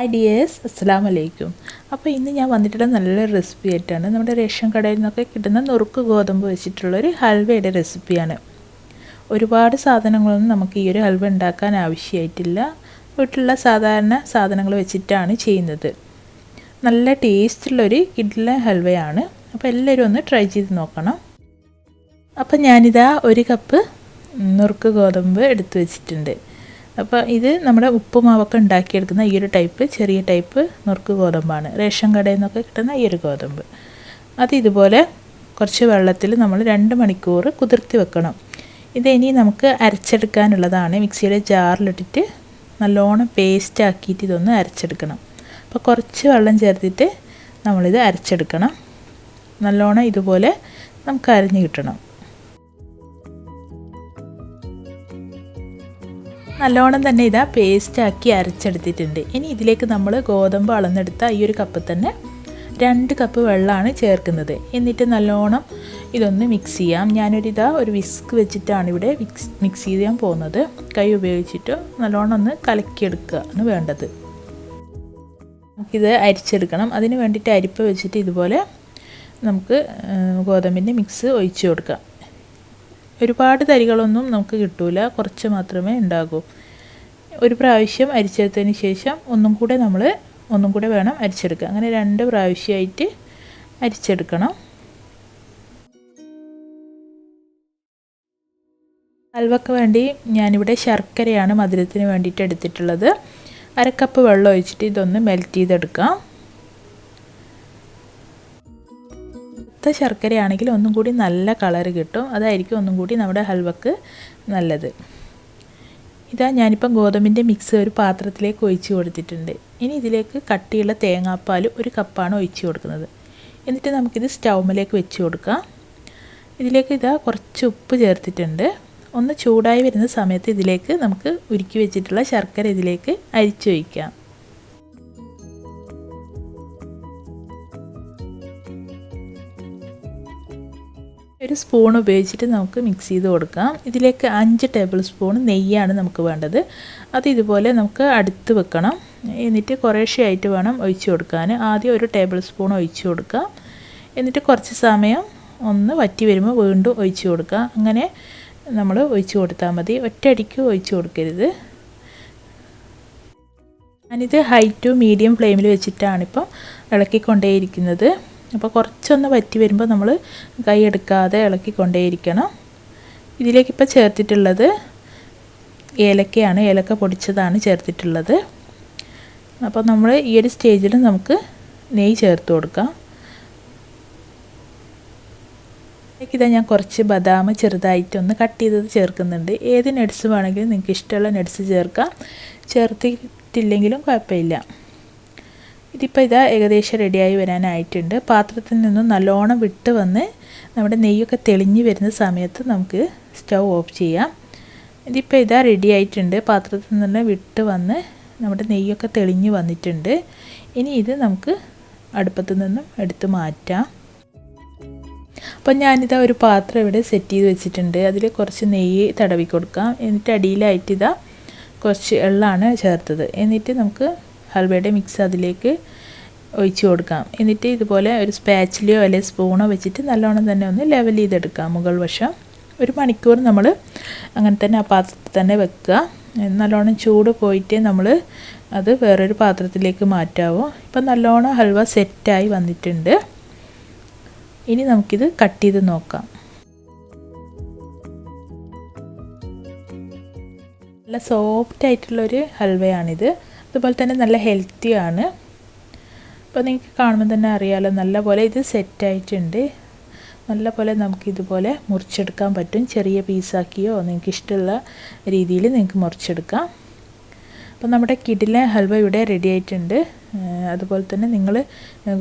Hi dears, അസ്സലാമു അലൈക്കും. അപ്പോൾ ഇന്ന് ഞാൻ വന്നിട്ടുള്ള നല്ലൊരു റെസിപ്പി ആയിട്ടാണ്. നമ്മുടെ റേഷൻ കടയിൽ നിന്നൊക്കെ കിട്ടുന്ന നുറുക്ക് ഗോതമ്പ് വെച്ചിട്ടുള്ളൊരു ഹൽവയുടെ റെസിപ്പിയാണ്. ഒരുപാട് സാധനങ്ങളൊന്നും നമുക്ക് ഈ ഒരു ഹൽവ ഉണ്ടാക്കാൻ ആവശ്യമായിട്ടില്ല. വീട്ടിലുള്ള സാധാരണ സാധനങ്ങൾ വെച്ചിട്ടാണ് ചെയ്യുന്നത്. നല്ല ടേസ്റ്റുള്ളൊരു കിഡിലെ ഹൽവയാണ്. അപ്പോൾ എല്ലാവരും ഒന്ന് ട്രൈ ചെയ്ത് നോക്കണം. അപ്പോൾ ഞാനിതാ 1 കപ്പ് നുറുക്ക് ഗോതമ്പ് എടുത്തു വെച്ചിട്ടുണ്ട്. അപ്പോൾ ഇത് നമ്മുടെ ഉപ്പുമാവൊക്കെ ഉണ്ടാക്കിയെടുക്കുന്ന ഈ ഒരു ടൈപ്പ് ചെറിയ ടൈപ്പ് നുറുക്ക് ഗോതമ്പാണ്. റേഷൻ കടയിൽ നിന്നൊക്കെ കിട്ടുന്ന ഈ ഒരു ഗോതമ്പ്. അത് ഇതുപോലെ കുറച്ച് വെള്ളത്തിൽ നമ്മൾ 2 മണിക്കൂർ കുതിർത്തി വെക്കണം. ഇത് ഇനി നമുക്ക് അരച്ചെടുക്കാനുള്ളതാണ്. മിക്സിയുടെ ജാറിലിട്ടിട്ട് നല്ലോണം പേസ്റ്റ് ആക്കിയിട്ട് ഇതൊന്ന് അരച്ചെടുക്കണം. അപ്പോൾ കുറച്ച് വെള്ളം ചേർത്തിട്ട് നമ്മളിത് അരച്ചെടുക്കണം. നല്ലോണം ഇതുപോലെ നമുക്ക് അരഞ്ഞ് കിട്ടണം. നല്ലോണം തന്നെ ഇതാ പേസ്റ്റാക്കി അരച്ചെടുത്തിട്ടുണ്ട്. ഇനി ഇതിലേക്ക് നമ്മൾ ഗോതമ്പ് അളന്നെടുത്ത ഈ ഒരു കപ്പ് തന്നെ 2 കപ്പ് വെള്ളമാണ് ചേർക്കുന്നത്. എന്നിട്ട് നല്ലോണം ഇതൊന്ന് മിക്സ് ചെയ്യാം. ഒരു വിസ്ക് വെച്ചിട്ടാണ് ഇവിടെ മിക്സ് ചെയ്യാൻ പോകുന്നത്. കൈ ഉപയോഗിച്ചിട്ട് നല്ലോണം ഒന്ന് കലക്കിയെടുക്കുകയാണ് വേണ്ടത്. നമുക്കിത് അരിച്ചെടുക്കണം. അതിന് വേണ്ടിയിട്ട് അരിപ്പ വെച്ചിട്ട് ഇതുപോലെ നമുക്ക് ഗോതമ്പിൻ്റെ മിക്സ് ഒഴിച്ചു കൊടുക്കാം. ഒരുപാട് തരികളൊന്നും നമുക്ക് കിട്ടില്ല, കുറച്ച് മാത്രമേ ഉണ്ടാകൂ. ഒരു പ്രാവശ്യം അരിച്ചെടുത്തതിന് ശേഷം ഒന്നും കൂടെ വേണം അരിച്ചെടുക്കുക. അങ്ങനെ 2 പ്രാവശ്യമായിട്ട് അരിച്ചെടുക്കണം. ഹൽവയ്ക്ക് വേണ്ടി ഞാനിവിടെ ശർക്കരയാണ് മധുരത്തിന് വേണ്ടിയിട്ട് എടുത്തിട്ടുള്ളത്. 1 കപ്പ് വെള്ളം ഒഴിച്ചിട്ട് ഇതൊന്ന് മെൽറ്റ് ചെയ്തെടുക്കാം. ശർക്കരയാണെങ്കിൽ ഒന്നും കൂടി നല്ല കളർ കിട്ടും. അതായിരിക്കും ഒന്നും കൂടി നമ്മുടെ ഹൽവക്ക് നല്ലത്. ഇതാ ഞാനിപ്പം ഗോതമ്പിൻ്റെ മിക്സ് ഒരു പാത്രത്തിലേക്ക് ഒഴിച്ച് കൊടുത്തിട്ടുണ്ട്. ഇനി ഇതിലേക്ക് കട്ടിയുള്ള തേങ്ങാപ്പാൽ 1 കപ്പാണ് ഒഴിച്ച് കൊടുക്കുന്നത്. എന്നിട്ട് നമുക്കിത് സ്റ്റൗമിലേക്ക് വെച്ച് കൊടുക്കാം. ഇതിലേക്ക് കുറച്ച് ഉപ്പ് ചേർത്തിട്ടുണ്ട്. ഒന്ന് ചൂടായി വരുന്ന സമയത്ത് ഇതിലേക്ക് നമുക്ക് ഉരുക്കി വെച്ചിട്ടുള്ള ശർക്കര ഇതിലേക്ക് അരിച്ചൊഴിക്കാം. ഒരു സ്പൂൺ ഉപയോഗിച്ചിട്ട് നമുക്ക് മിക്സ് ചെയ്ത് കൊടുക്കാം. ഇതിലേക്ക് 5 ടേബിൾ സ്പൂൺ നെയ്യാണ് നമുക്ക് വേണ്ടത്. അത് ഇതുപോലെ നമുക്ക് അടുത്ത് വെക്കണം. എന്നിട്ട് കുറേശ്ശെയായിട്ട് വേണം ഒഴിച്ചു കൊടുക്കാൻ. ആദ്യം 1 ടേബിൾ സ്പൂൺ ഒഴിച്ചു കൊടുക്കാം. എന്നിട്ട് കുറച്ച് സമയം ഒന്ന് വറ്റി വരുമ്പോൾ വീണ്ടും ഒഴിച്ചു കൊടുക്കാം. അങ്ങനെ നമ്മൾ ഒഴിച്ചു കൊടുത്താൽ മതി. ഒറ്റയടിക്ക് ഒഴിച്ചു കൊടുക്കരുത്. ഞാനിത് ഹൈ ടു മീഡിയം ഫ്ലെയിമിൽ വെച്ചിട്ടാണിപ്പം ഇളക്കിക്കൊണ്ടേയിരിക്കുന്നത്. അപ്പോൾ കുറച്ചൊന്ന് വറ്റി വരുമ്പോൾ നമ്മൾ കൈ എടുക്കാതെ ഇളക്കിക്കൊണ്ടേയിരിക്കണം. ഇതിലേക്കിപ്പോൾ ചേർത്തിട്ടുള്ളത് ഏലക്കയാണ്. ഏലക്ക പൊടിച്ചതാണ് ചേർത്തിട്ടുള്ളത്. അപ്പോൾ നമ്മൾ ഈ ഒരു സ്റ്റേജിൽ നമുക്ക് നെയ്യ് ചേർത്ത് കൊടുക്കാം. ഇതാ ഞാൻ കുറച്ച് ബദാം ചെറുതായിട്ടൊന്ന് കട്ട് ചെയ്തത് ചേർക്കുന്നുണ്ട്. ഏത് നട്ട്സ് വേണമെങ്കിലും നിങ്ങൾക്ക് ഇഷ്ടമുള്ള നട്ട്സ് ചേർക്കാം. ചേർത്തിട്ടില്ലെങ്കിലും കുഴപ്പമില്ല. ഇതിപ്പോൾ ഏകദേശം റെഡിയായി വരാനായിട്ടുണ്ട്. പാത്രത്തിൽ നിന്നും നല്ലോണം വിട്ട് വന്ന് നമ്മുടെ നെയ്യൊക്കെ തെളിഞ്ഞ് വരുന്ന സമയത്ത് നമുക്ക് സ്റ്റൗ ഓഫ് ചെയ്യാം. ഇതിപ്പോൾ റെഡി ആയിട്ടുണ്ട്. പാത്രത്തിൽ നിന്ന് വിട്ട് വന്ന് നമ്മുടെ നെയ്യൊക്കെ തെളിഞ്ഞ് വന്നിട്ടുണ്ട്. ഇനി ഇത് നമുക്ക് അടുപ്പത്ത് നിന്നും എടുത്ത് മാറ്റാം. അപ്പം ഒരു പാത്രം ഇവിടെ സെറ്റ് ചെയ്ത് വെച്ചിട്ടുണ്ട്. അതിൽ കുറച്ച് നെയ്യ് തടവി കൊടുക്കാം. എന്നിട്ട് അടിയിലായിട്ട് കുറച്ച് എള്ളാണ് ചേർത്തത്. എന്നിട്ട് നമുക്ക് ഹൽവയുടെ മിക്സ് അതിലേക്ക് ഒഴിച്ച് കൊടുക്കാം. എന്നിട്ട് ഇതുപോലെ ഒരു സ്പാച്ചിലയോ അല്ലെങ്കിൽ സ്പൂണോ വെച്ചിട്ട് നല്ലോണം തന്നെ ഒന്ന് ലെവൽ ചെയ്തെടുക്കാം. മുകൾ വശം 1 മണിക്കൂർ നമ്മൾ അങ്ങനെ തന്നെ ആ പാത്രത്തിൽ തന്നെ വെക്കുക. നല്ലോണം ചൂട് പോയിട്ട് നമ്മൾ അത് വേറൊരു പാത്രത്തിലേക്ക് മാറ്റാവോ. ഇപ്പം നല്ലോണം ഹൽവ സെറ്റായി വന്നിട്ടുണ്ട്. ഇനി നമുക്കിത് കട്ട് ചെയ്ത് നോക്കാം. നല്ല സോഫ്റ്റ് ആയിട്ടുള്ളൊരു ഹൽവയാണിത്. അതുപോലെ തന്നെ നല്ല ഹെൽത്തിയാണ്. അപ്പോൾ നിങ്ങൾക്ക് കാണുമ്പോൾ തന്നെ അറിയാമല്ലോ, നല്ല പോലെ ഇത് സെറ്റായിട്ടുണ്ട്. നല്ല പോലെ നമുക്കിതുപോലെ മുറിച്ചെടുക്കാൻ പറ്റും. ചെറിയ പീസാക്കിയോ നിങ്ങൾക്ക് ഇഷ്ടമുള്ള രീതിയിൽ നിങ്ങൾക്ക് മുറിച്ചെടുക്കാം. അപ്പോൾ നമ്മുടെ കിഡിലെ ഹൽവ ഇവിടെ റെഡി ആയിട്ടുണ്ട്. അതുപോലെ തന്നെ നിങ്ങൾ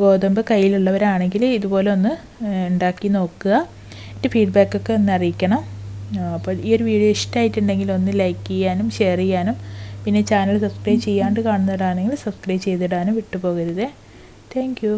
ഗോതമ്പ് കയ്യിലുള്ളവരാണെങ്കിൽ ഇതുപോലെ ഒന്ന് ഉണ്ടാക്കി നോക്കുക. എന്നിട്ട് ഫീഡ്ബാക്കൊക്കെ ഒന്ന് അറിയിക്കണം. അപ്പോൾ ഈ ഒരു വീഡിയോ ഇഷ്ടമായിട്ടുണ്ടെങ്കിൽ ഒന്ന് ലൈക്ക് ചെയ്യാനും ഷെയർ ചെയ്യാനും പിന്നെ ചാനൽ സബ്സ്ക്രൈബ് ചെയ്യാണ്ട് കാണുന്നവരാണെങ്കിൽ സബ്സ്ക്രൈബ് ചെയ്തിടാനും വിട്ടുപോകരുത്. Thank U.